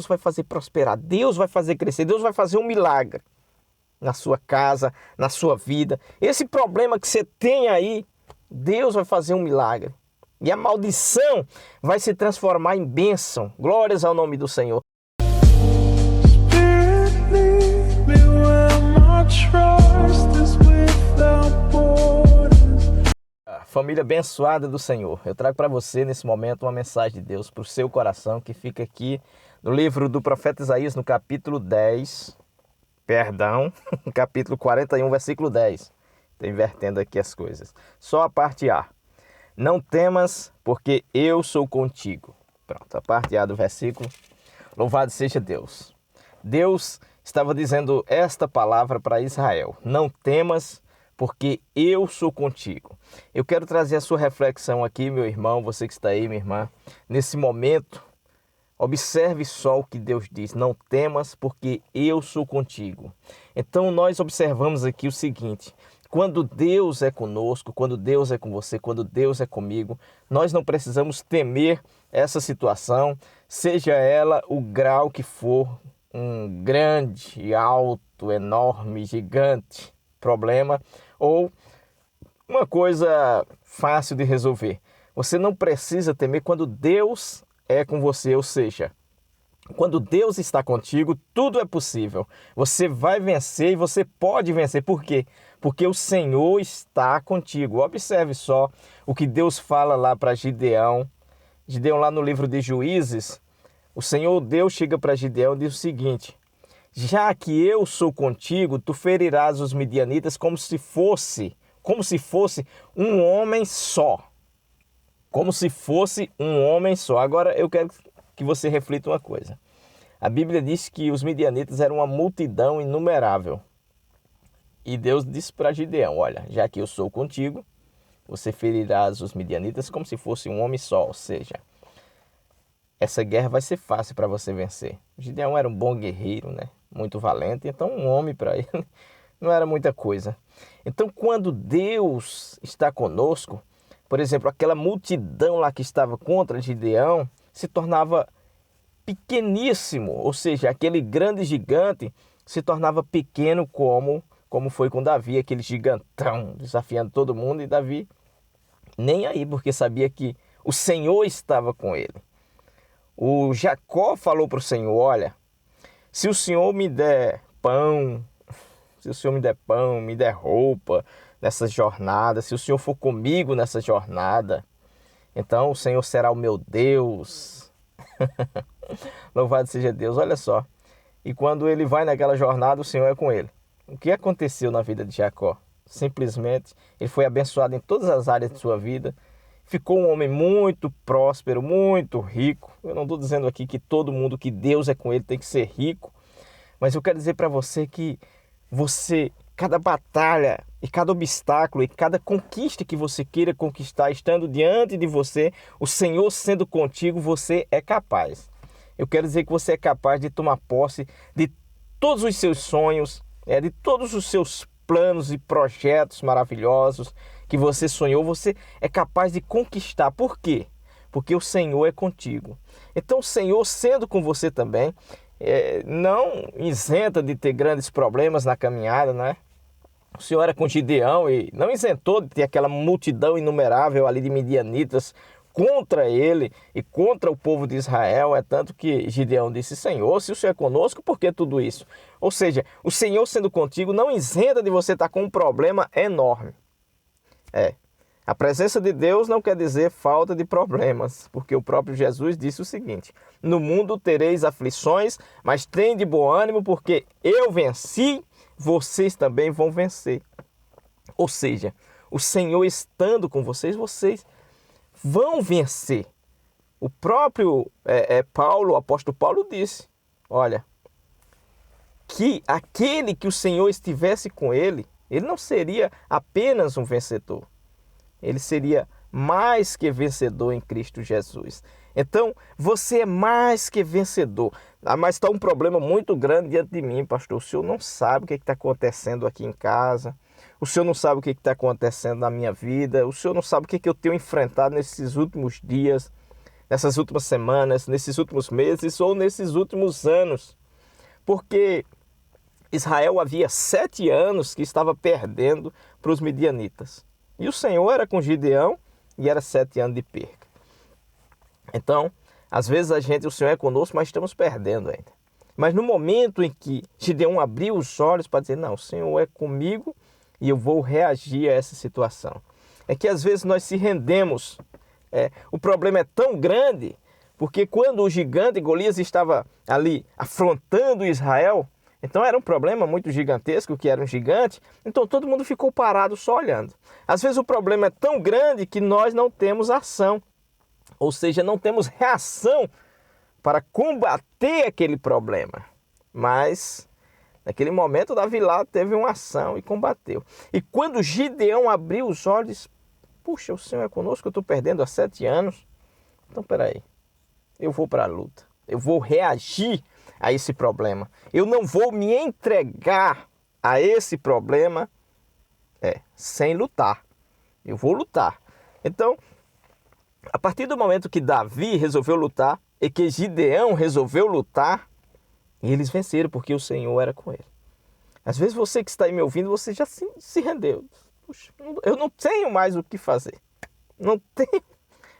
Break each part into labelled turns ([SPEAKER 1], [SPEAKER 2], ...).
[SPEAKER 1] vai fazer prosperar, Deus vai fazer crescer, Deus vai fazer um milagre na sua casa, na sua vida. Esse problema que você tem aí, Deus vai fazer um milagre. E a maldição vai se transformar em bênção. Glórias ao nome do Senhor. Família abençoada do Senhor, eu trago para você nesse momento uma mensagem de Deus para o seu coração, que fica aqui no livro do profeta Isaías, no capítulo 10, capítulo 41, versículo 10. Estou invertendo aqui as coisas. Só a parte A. Não temas, porque eu sou contigo. Pronto, a parte A do versículo. Louvado seja Deus. Deus estava dizendo esta palavra para Israel. Não temas, porque eu sou contigo. Eu quero trazer a sua reflexão aqui, meu irmão, você que está aí, minha irmã. Nesse momento, observe só o que Deus diz. Não temas, porque eu sou contigo. Então, nós observamos aqui o seguinte. Quando Deus é conosco, quando Deus é com você, quando Deus é comigo, nós não precisamos temer essa situação, seja ela o grau que for, um grande, alto, enorme, gigante problema ou uma coisa fácil de resolver. Você não precisa temer quando Deus é com você, ou seja, quando Deus está contigo, tudo é possível. Você vai vencer e você pode vencer. Por quê? Porque o Senhor está contigo. Observe só o que Deus fala lá para Gideão. Gideão, lá no livro de Juízes, o Senhor Deus chega para Gideão e diz o seguinte: já que eu sou contigo, tu ferirás os midianitas como se fosse um homem só. Como se fosse um homem só. Agora eu quero que você reflita uma coisa. A Bíblia diz que os midianitas eram uma multidão inumerável. E Deus disse para Gideão: olha, já que eu sou contigo, você ferirás os midianitas como se fosse um homem só. Ou seja, essa guerra vai ser fácil para você vencer. Gideão era um bom guerreiro, né? Muito valente, então um homem para ele não era muita coisa. Então, quando Deus está conosco, por exemplo, aquela multidão lá que estava contra Gideão se tornava pequeníssimo, ou seja, aquele grande gigante se tornava pequeno como foi com Davi, aquele gigantão desafiando todo mundo, e Davi nem aí, porque sabia que o Senhor estava com ele. O Jacó falou para o Senhor: olha, se o Senhor me der pão, me der roupa nessa jornada, se o Senhor for comigo nessa jornada, então o Senhor será o meu Deus. Louvado seja Deus, olha só. E quando ele vai naquela jornada, o Senhor é com ele. O que aconteceu na vida de Jacó? Simplesmente, ele foi abençoado em todas as áreas de sua vida. Ficou um homem muito próspero, muito rico. Eu não estou dizendo aqui que todo mundo que Deus é com ele tem que ser rico. Mas eu quero dizer para você que cada batalha e cada obstáculo e cada conquista que você queira conquistar, estando diante de você, o Senhor sendo contigo, você é capaz. Eu quero dizer que você é capaz de tomar posse de todos os seus sonhos, de todos os seus planos e projetos maravilhosos que você sonhou, você é capaz de conquistar. Por quê? Porque o Senhor é contigo. Então, o Senhor sendo com você também, não isenta de ter grandes problemas na caminhada, né? O Senhor era com Gideão e não isentou de ter aquela multidão inumerável ali de midianitas contra ele e contra o povo de Israel. É tanto que Gideão disse: Senhor, se o Senhor é conosco, por que tudo isso? Ou seja, o Senhor sendo contigo não isenta de você estar com um problema enorme. A presença de Deus não quer dizer falta de problemas, porque o próprio Jesus disse o seguinte: no mundo tereis aflições, mas tende bom ânimo, porque eu venci, vocês também vão vencer. Ou seja, o Senhor estando com vocês, vocês vão vencer. O próprio Paulo, o apóstolo Paulo disse: olha, que aquele que o Senhor estivesse com ele não seria apenas um vencedor. Ele seria mais que vencedor em Cristo Jesus. Então, você é mais que vencedor. Mas está um problema muito grande diante de mim, pastor. O senhor não sabe o que está acontecendo aqui em casa. O senhor não sabe o que está acontecendo na minha vida. O senhor não sabe o que eu tenho enfrentado nesses últimos dias. nessas últimas semanas, nesses últimos meses ou nesses últimos anos. Porque Israel havia 7 anos que estava perdendo para os midianitas. E o Senhor era com Gideão e era 7 anos de perca. Então, às vezes o Senhor é conosco, mas estamos perdendo ainda. Mas no momento em que Gideão abriu os olhos para dizer, não, o Senhor é comigo e eu vou reagir a essa situação. É que às vezes nós se rendemos. O problema é tão grande, porque quando o gigante Golias estava ali afrontando Israel, então era um problema muito gigantesco, que era um gigante, então todo mundo ficou parado só olhando. Às vezes o problema é tão grande que nós não temos ação, ou seja, não temos reação para combater aquele problema. Mas naquele momento Davi lá teve uma ação e combateu. E quando Gideão abriu os olhos, puxa, o Senhor é conosco, eu estou perdendo há 7 anos. Então, peraí, eu vou para a luta. Eu vou reagir a esse problema. Eu não vou me entregar a esse problema sem lutar. Eu vou lutar. Então, a partir do momento que Davi resolveu lutar e que Gideão resolveu lutar, eles venceram porque o Senhor era com ele. Às vezes você que está aí me ouvindo, você já se rendeu. Puxa, eu não tenho mais o que fazer. Não tenho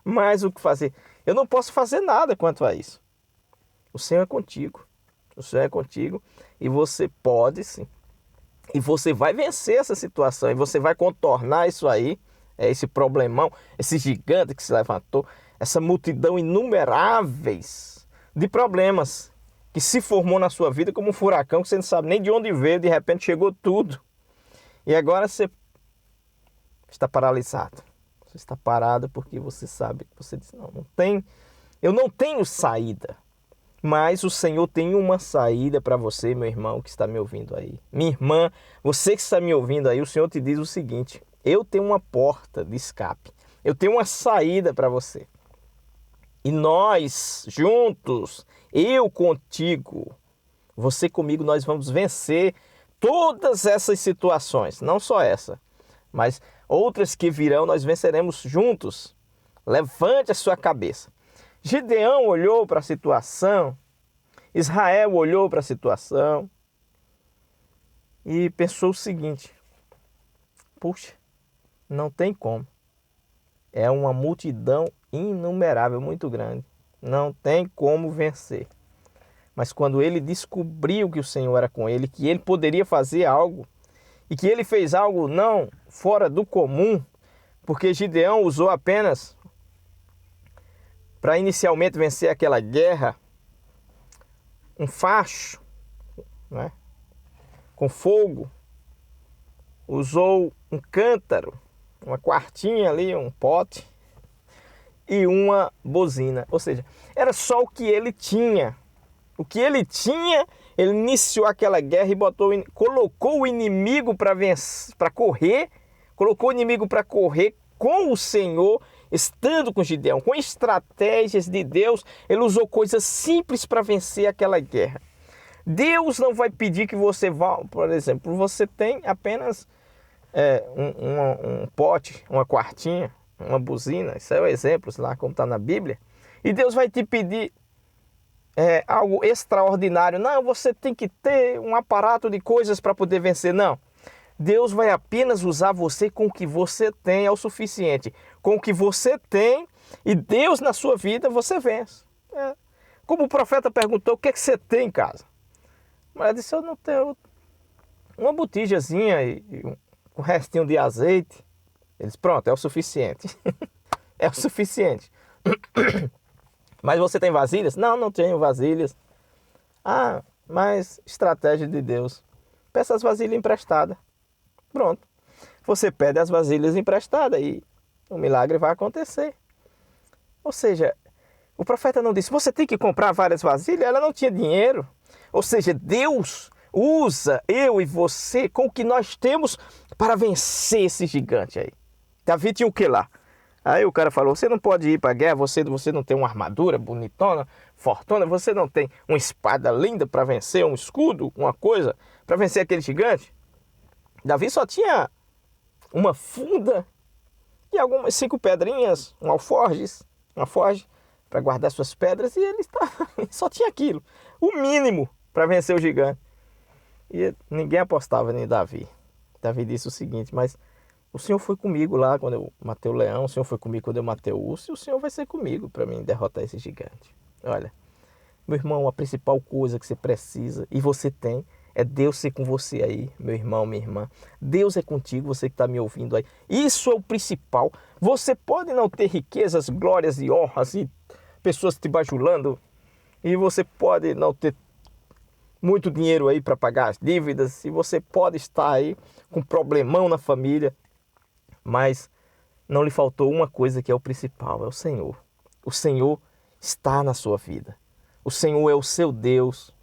[SPEAKER 1] mais o que fazer. Eu não posso fazer nada quanto a isso. O Senhor é contigo. O Senhor é contigo e você pode sim. E você vai vencer essa situação e você vai contornar isso aí, esse problemão, esse gigante que se levantou, essa multidão inumeráveis de problemas que se formou na sua vida como um furacão que você não sabe nem de onde veio, de repente chegou tudo. E agora você está paralisado. Você está parado porque você sabe, você diz, eu não tenho saída. Mas o Senhor tem uma saída para você, meu irmão que está me ouvindo aí. Minha irmã, você que está me ouvindo aí, o Senhor te diz o seguinte, eu tenho uma porta de escape. Eu tenho uma saída para você. E nós, juntos, eu contigo, você comigo, nós vamos vencer todas essas situações. Não só essa, mas outras que virão, nós venceremos juntos. Levante a sua cabeça. Gideão olhou para a situação, Israel olhou para a situação e pensou o seguinte, puxa, não tem como. É uma multidão inumerável, muito grande. Não tem como vencer. Mas quando ele descobriu que o Senhor era com ele, que ele poderia fazer algo, e que ele fez algo não fora do comum, porque Gideão usou apenas para inicialmente vencer aquela guerra, um facho, né, com fogo, usou um cântaro, uma quartinha ali, um pote e uma buzina. Ou seja, era só o que ele tinha. O que ele tinha, ele iniciou aquela guerra e colocou o inimigo para correr, colocou o inimigo para correr com o Senhor, estando com Gideão, com estratégias de Deus, ele usou coisas simples para vencer aquela guerra. Deus não vai pedir que você vá, por exemplo, você tem apenas um pote, uma quartinha, uma buzina, isso é o exemplo, lá como está na Bíblia, e Deus vai te pedir algo extraordinário. Não, você tem que ter um aparato de coisas para poder vencer. Não. Deus vai apenas usar você com o que você tem, é o suficiente. Com o que você tem e Deus na sua vida, você vence. Como o profeta perguntou, o que é que você tem em casa? A mulher disse, eu não tenho uma botijazinha e um restinho de azeite. Ele disse, pronto, é o suficiente. É o suficiente. Mas você tem vasilhas? Não, não tenho vasilhas. Ah, mas estratégia de Deus. Peça as vasilhas emprestadas. Pronto. Você pede as vasilhas emprestadas e o milagre vai acontecer. Ou seja, o profeta não disse, você tem que comprar várias vasilhas, ela não tinha dinheiro. Ou seja, Deus usa eu e você com o que nós temos para vencer esse gigante aí. Davi tinha o que lá? Aí o cara falou, você não pode ir para a guerra, você não tem uma armadura bonitona, fortuna, você não tem uma espada linda para vencer, um escudo, uma coisa, para vencer aquele gigante? Davi só tinha uma funda e algumas 5 pedrinhas, uma forge, para guardar suas pedras, e ele só tinha aquilo, o mínimo para vencer o gigante. E ninguém apostava em Davi. Davi disse o seguinte: mas o Senhor foi comigo lá quando eu matei o leão, o Senhor foi comigo quando eu matei o urso, e o Senhor vai ser comigo para mim derrotar esse gigante. Olha, meu irmão, a principal coisa que você precisa e você tem é Deus ser com você aí, meu irmão, minha irmã. Deus é contigo, você que está me ouvindo aí. Isso é o principal. Você pode não ter riquezas, glórias e honras e pessoas te bajulando, e você pode não ter muito dinheiro aí para pagar as dívidas, e você pode estar aí com problemão na família, mas não lhe faltou uma coisa que é o principal, é o Senhor. O Senhor está na sua vida. O Senhor é o seu Deus.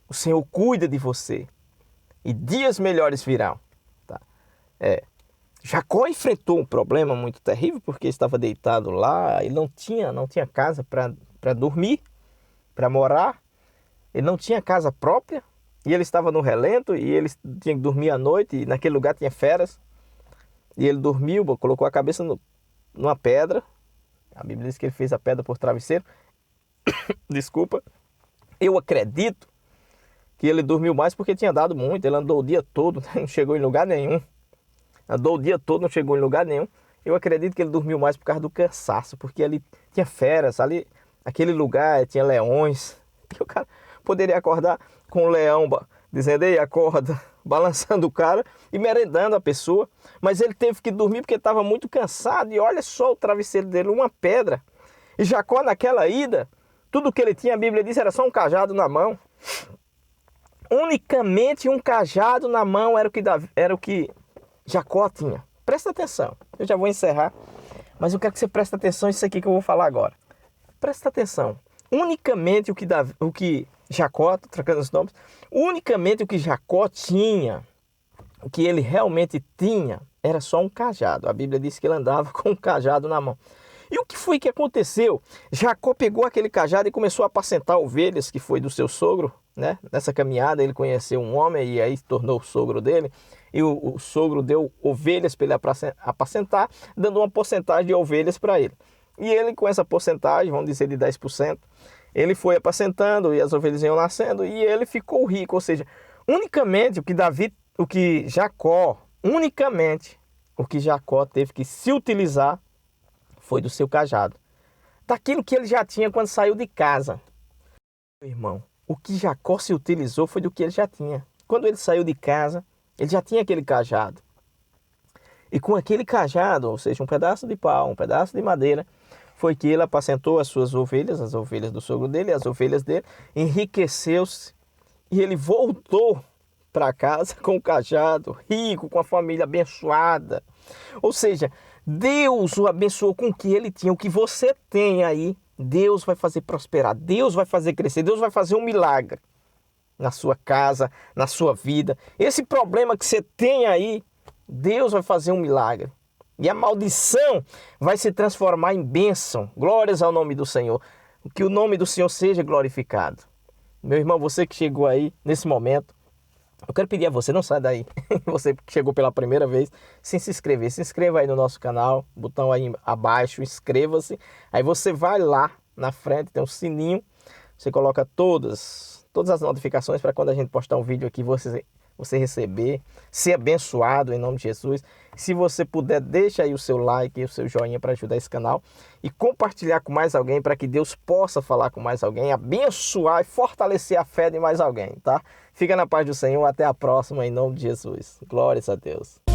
[SPEAKER 1] O Senhor cuida de você. E dias melhores virão. Tá? Jacó enfrentou um problema muito terrível, porque estava deitado lá, ele não tinha casa para dormir, para morar. Ele não tinha casa própria, e ele estava no relento, e ele tinha que dormir à noite, e naquele lugar tinha feras. E ele dormiu, colocou a cabeça numa pedra. A Bíblia diz que ele fez a pedra por travesseiro. Desculpa. Eu acredito que ele dormiu mais porque tinha dado muito. Ele andou o dia todo, não chegou em lugar nenhum. Andou o dia todo, não chegou em lugar nenhum. Eu acredito que ele dormiu mais por causa do cansaço, porque ali tinha feras, ali, aquele lugar tinha leões. E o cara poderia acordar com o leão dizendo: ei, acorda, balançando o cara e merendando a pessoa. Mas ele teve que dormir porque estava muito cansado. E olha só o travesseiro dele, uma pedra. E Jacó, naquela ida, tudo que ele tinha, a Bíblia diz, era só um cajado na mão. Unicamente um cajado na mão era o que Jacó tinha. Presta atenção, eu já vou encerrar, mas eu quero que você preste atenção nisso aqui que eu vou falar agora. Presta atenção. Unicamente o que Jacó, estou trocando os nomes, unicamente o que Jacó tinha, o que ele realmente tinha, era só um cajado. A Bíblia diz que ele andava com um cajado na mão. E o que foi que aconteceu? Jacó pegou aquele cajado e começou a apacentar ovelhas, que foi do seu sogro, né? Nessa caminhada ele conheceu um homem e aí se tornou o sogro dele. E o sogro deu ovelhas para ele apacentar, dando uma porcentagem de ovelhas para ele. E ele, com essa porcentagem, vamos dizer de 10%, ele foi apacentando e as ovelhas iam nascendo e ele ficou rico. Ou seja, unicamente o que Jacó teve que se utilizar foi do seu cajado, daquilo que ele já tinha quando saiu de casa. Meu irmão, o que Jacó se utilizou foi do que ele já tinha. Quando ele saiu de casa, ele já tinha aquele cajado. E com aquele cajado, ou seja, um pedaço de pau, um pedaço de madeira, foi que ele apacentou as suas ovelhas, as ovelhas do sogro dele, as ovelhas dele, enriqueceu-se e ele voltou para casa com o cajado, rico, com a família abençoada. Ou seja, Deus o abençoou com o que ele tinha, o que você tem aí, Deus vai fazer prosperar, Deus vai fazer crescer, Deus vai fazer um milagre na sua casa, na sua vida. Esse problema que você tem aí, Deus vai fazer um milagre. E a maldição vai se transformar em bênção. Glórias ao nome do Senhor. Que o nome do Senhor seja glorificado. Meu irmão, você que chegou aí nesse momento, eu quero pedir a você, não sai daí. Você que chegou pela primeira vez, sem se inscrever. Se inscreva aí no nosso canal, botão aí abaixo, inscreva-se. Aí você vai lá na frente, tem um sininho. Você coloca todas as notificações para quando a gente postar um vídeo aqui, você receber, ser abençoado em nome de Jesus. Se você puder, deixa aí o seu like e o seu joinha para ajudar esse canal e compartilhar com mais alguém para que Deus possa falar com mais alguém, abençoar e fortalecer a fé de mais alguém, tá? Fica na paz do Senhor, até a próxima em nome de Jesus. Glórias a Deus.